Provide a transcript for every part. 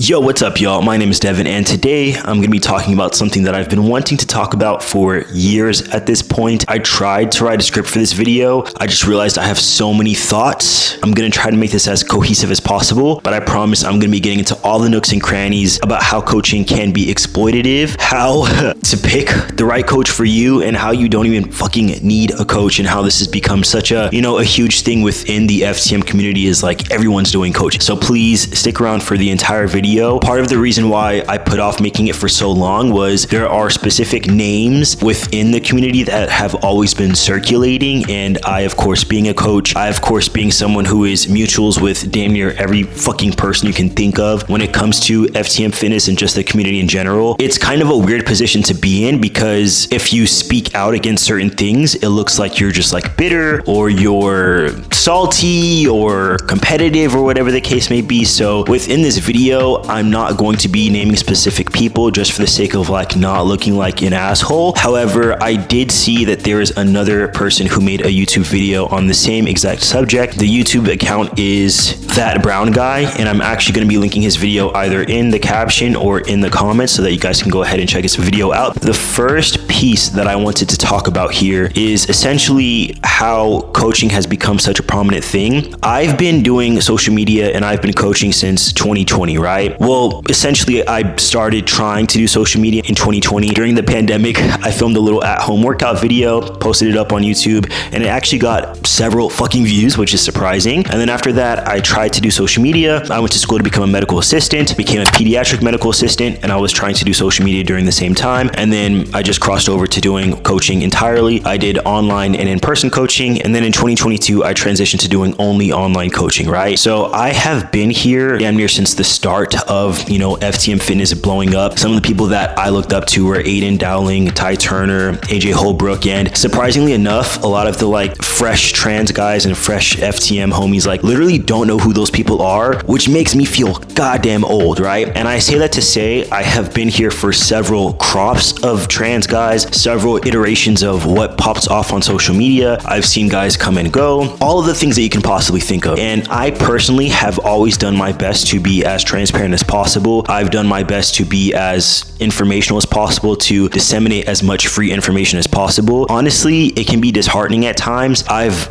Yo, what's up, y'all? My name is Devin, and today I'm going to be talking about something that I've been wanting to talk about for years at this point. I tried to write a script for this video. I just realized I have so many thoughts. I'm going to try to make this as cohesive as possible, but I promise I'm going to be getting into all the nooks and crannies about how coaching can be exploitative, how to pick the right coach for you, and how you don't even fucking need a coach, and how this has become such a, a huge thing within the FTM community is like everyone's doing coaching. So please stick around for the entire video. Part of the reason why I put off making it for so long was there are specific names within the community that have always been circulating, and I, of course, being a coach, I, of course, being someone who is mutuals with damn near every fucking person you can think of when it comes to FTM fitness and just the community in general. It's kind of a weird position to be in, because if you speak out against certain things, it looks like you're just like bitter, or you're salty or competitive, or whatever the case may be. So within this video, I'm not going to be naming specific people just for the sake of like not looking like an asshole. However, I did see that there is another person who made a YouTube video on the same exact subject. The YouTube account is That Brown Guy, and I'm actually going to be linking his video either in the caption or in the comments so that you guys can go ahead and check his video out. The first piece that I wanted to talk about here is essentially how coaching has become such a prominent thing. I've been doing social media and I've been coaching since 2020, right? Well, essentially, I started trying to do social media in 2020. During the pandemic, I filmed a little at-home workout video, posted it up on YouTube, and it actually got several fucking views, which is surprising. And then after that, I tried to do social media. I went to school to become a medical assistant, became a pediatric medical assistant, and I was trying to do social media during the same time. And then I just crossed over to doing coaching entirely. I did online and in-person coaching. And then in 2022, I transitioned to doing only online coaching, right? So I have been here damn near since the start of, FTM fitness blowing up. Some of the people that I looked up to were Aiden Dowling, Ty Turner, AJ Holbrook, and surprisingly enough, a lot of the like fresh trans guys and fresh FTM homies like literally don't know who those people are, which makes me feel goddamn old, right? And I say that to say I have been here for several crops of trans guys, several iterations of what pops off on social media. I've seen guys come and go, all of the things that you can possibly think of. And I personally have always done my best to be as transparent as possible. I've done my best to be as informational as possible, to disseminate as much free information as possible. Honestly, it can be disheartening at times. I've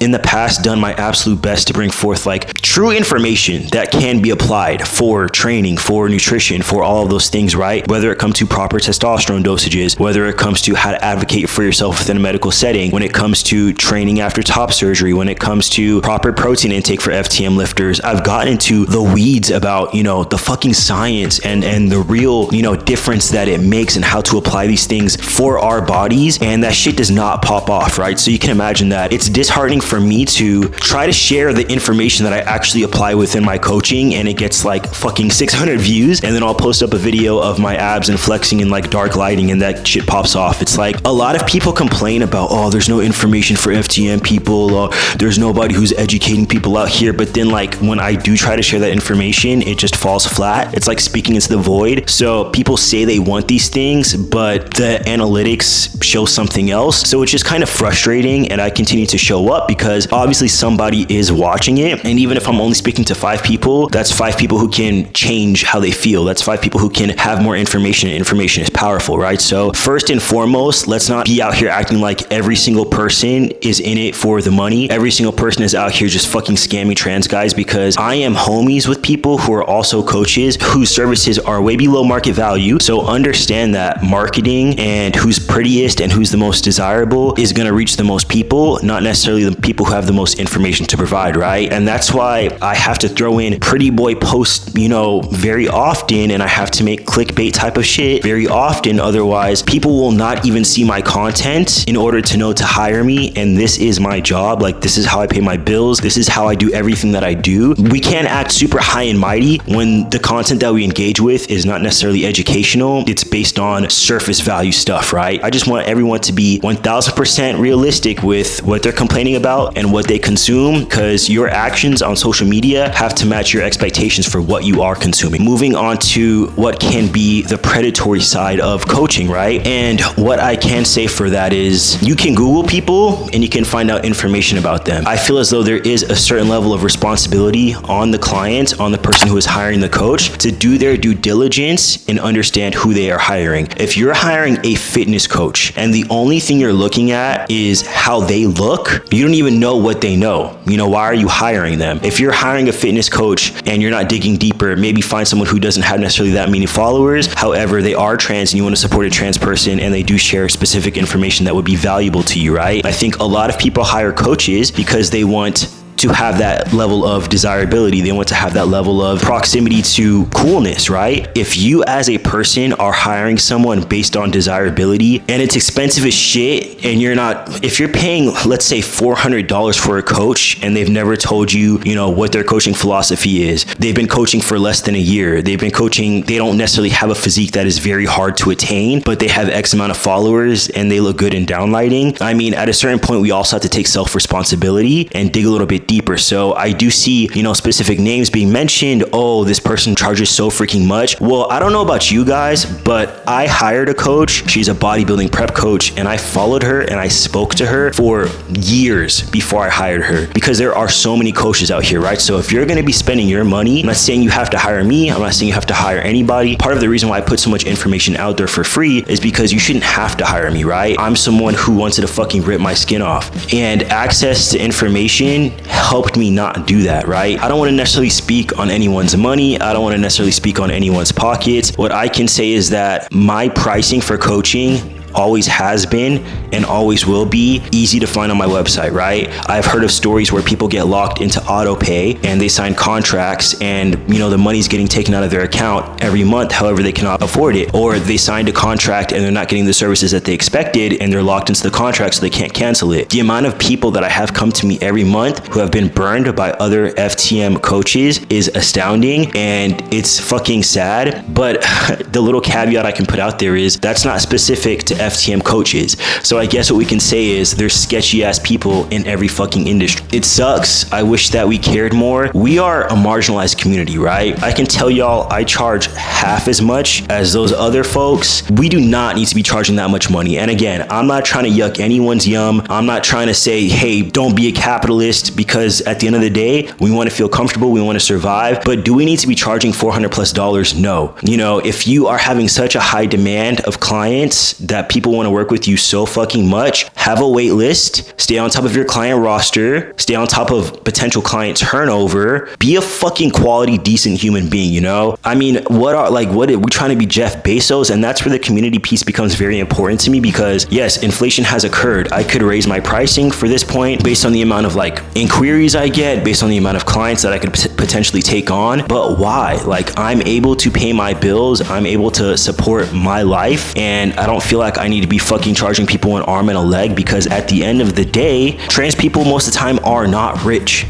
in the past done my absolute best to bring forth like true information that can be applied for training, for nutrition, for all of those things, right? Whether it comes to proper testosterone dosages, whether it comes to how to advocate for yourself within a medical setting, when it comes to training after top surgery, when it comes to proper protein intake for FTM lifters. I've gotten into the weeds about, the fucking science and the real, difference that it makes and how to apply these things for our bodies. And that shit does not pop off, right? So you can imagine that it's disheartening for me to try to share the information that I actually apply within my coaching, and it gets like fucking 600 views, and then I'll post up a video of my abs and flexing in like dark lighting, and that shit pops off. It's like a lot of people complain about, oh, there's no information for FTM people, there's nobody who's educating people out here, but then like when I do try to share that information, it just falls flat. It's like speaking into the void. So people say they want these things, but the analytics show something else. So it's just kind of frustrating, and I continue to show up because obviously somebody is watching it. And even if I'm only speaking to 5 people, that's 5 people who can change how they feel. That's 5 people who can have more information, and information is powerful, right? So first and foremost, let's not be out here acting like every single person is in it for the money. Every single person is out here just fucking scamming trans guys, because I am homies with people who are also coaches whose services are way below market value. So understand that marketing and who's prettiest and who's the most desirable is going to reach the most people, not necessarily the people who have the most information to provide, right? And that's why I have to throw in pretty boy posts, very often, and I have to make clickbait type of shit very often. Otherwise, people will not even see my content in order to know to hire me. And this is my job. Like, this is how I pay my bills. This is how I do everything that I do. We can't act super high and mighty when the content that we engage with is not necessarily educational. It's based on surface value stuff, right? I just want everyone to be 1000% realistic with what they're complaining about, about and what they consume, because your actions on social media have to match your expectations for what you are consuming. Moving on to what can be the predatory side of coaching, right? And what I can say for that is you can Google people and you can find out information about them. I feel as though there is a certain level of responsibility on the client, on the person who is hiring the coach, to do their due diligence and understand who they are hiring. If you're hiring a fitness coach and the only thing you're looking at is how they look, you don't even know what they know. Why are you hiring them? If you're hiring a fitness coach and you're not digging deeper, maybe find someone who doesn't have necessarily that many followers. However, they are trans and you want to support a trans person and they do share specific information that would be valuable to you, right? I think a lot of people hire coaches because they want to have that level of desirability. They want to have that level of proximity to coolness, right? If you as a person are hiring someone based on desirability and it's expensive as shit, and if you're paying, let's say $400 for a coach and they've never told you, what their coaching philosophy is. They've been coaching for less than a year. They've been coaching, they don't necessarily have a physique that is very hard to attain, but they have X amount of followers and they look good in downlighting. I mean, at a certain point, we also have to take self-responsibility and dig a little bit deeper. So I do see, specific names being mentioned. Oh, this person charges so freaking much. Well, I don't know about you guys, but I hired a coach. She's a bodybuilding prep coach, and I followed her and I spoke to her for years before I hired her, because there are so many coaches out here, right? So if you're going to be spending your money, I'm not saying you have to hire me. I'm not saying you have to hire anybody. Part of the reason why I put so much information out there for free is because you shouldn't have to hire me, right? I'm someone who wanted to fucking rip my skin off, and access to information helped me not do that, right? I don't want to necessarily speak on anyone's money. I don't want to necessarily speak on anyone's pockets. What I can say is that my pricing for coaching always has been and always will be easy to find on my website, right? I've heard of stories where people get locked into auto pay and they sign contracts and the money's getting taken out of their account every month, however they cannot afford it, or they signed a contract and they're not getting the services that they expected and they're locked into the contract so they can't cancel it. The amount of people that I have come to me every month who have been burned by other FTM coaches is astounding, and it's fucking sad. But the little caveat I can put out there is that's not specific to FTM coaches. So I guess what we can say is there's sketchy ass people in every fucking industry. It sucks. I wish that we cared more. We are a marginalized community, right? I can tell y'all I charge half as much as those other folks. We do not need to be charging that much money. And again, I'm not trying to yuck anyone's yum. I'm not trying to say, hey, don't be a capitalist, because at the end of the day, we want to feel comfortable. We want to survive. But do we need to be charging $400+ No. If you are having such a high demand of clients that people want to work with you so fucking much, have a wait list, stay on top of your client roster, stay on top of potential client turnover, be a fucking quality, decent human being, I mean, what are we trying to be Jeff Bezos? And that's where the community piece becomes very important to me, because yes, inflation has occurred. I could raise my pricing for this point based on the amount of inquiries I get, based on the amount of clients that I could potentially take on. But why? I'm able to pay my bills, I'm able to support my life, and I don't feel like I need to be fucking charging people an arm and a leg, because at the end of the day, trans people most of the time are not rich,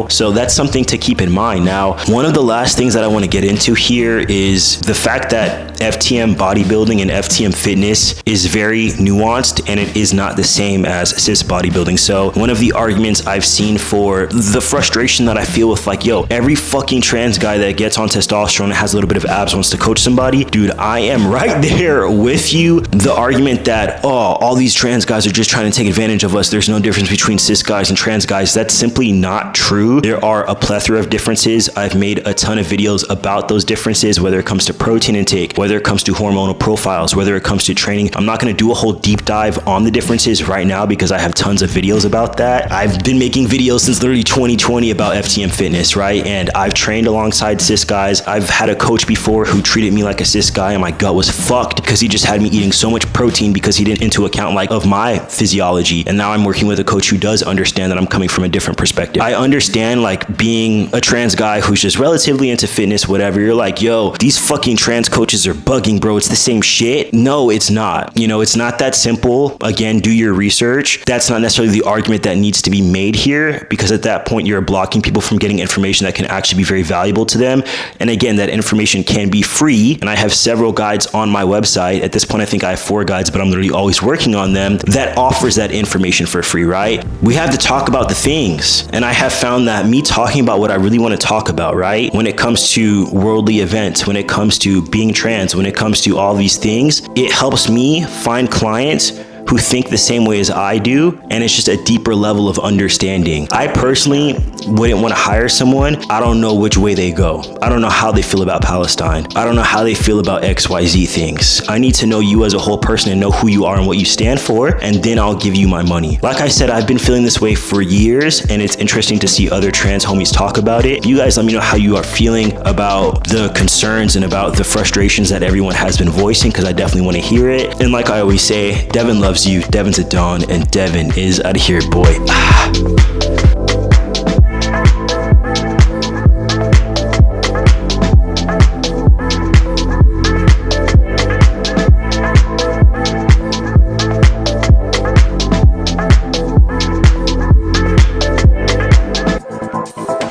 So that's something to keep in mind. Now, one of the last things that I want to get into here is the fact that FTM bodybuilding and FTM fitness is very nuanced, and it is not the same as cis bodybuilding. So one of the arguments I've seen for the frustration that I feel with every fucking trans guy that gets on testosterone and has a little bit of abs wants to coach somebody, dude, I am right there with you. The argument that, all these trans guys are just trying to take advantage of us, there's no difference between cis guys and trans guys, that's simply not true. There are a plethora of differences. I've made a ton of videos about those differences, whether it comes to protein intake, whether it comes to hormonal profiles, whether it comes to training. I'm not going to do a whole deep dive on the differences right now because I have tons of videos about that. I've been making videos since literally 2020 about FTM fitness, right? And I've trained alongside cis guys. I've had a coach before who treated me like a cis guy, and my gut was fucked because he just had me eating so much protein because he didn't into account of my physiology. And now I'm working with a coach who does understand that I'm coming from a different perspective. I understand being a trans guy who's just relatively into fitness, whatever. You're yo, these fucking trans coaches are bugging, bro. It's the same shit. No, it's not. It's not that simple. Again, do your research. That's not necessarily the argument that needs to be made here, because at that point you're blocking people from getting information that can actually be very valuable to them. And again, that information can be free. And I have several guides on my website. At this point, I think I have 4 guides guides, but I'm literally always working on them, that offers that information for free, right? We have to talk about the things. And I have found that me talking about what I really want to talk about, right? When it comes to worldly events, when it comes to being trans, when it comes to all these things, it helps me find clients who think the same way as I do, and it's just a deeper level of understanding. I personally wouldn't want to hire someone. I don't know which way they go. I don't know how they feel about Palestine. I don't know how they feel about XYZ things. I need to know you as a whole person and know who you are and what you stand for, and then I'll give you my money. Like I said, I've been feeling this way for years, and it's interesting to see other trans homies talk about it. You guys let me know how you are feeling about the concerns and about the frustrations that everyone has been voicing, because I definitely want to hear it. And like I always say, Devin loves you, Devin's a Don, and Devin is out of here, boy.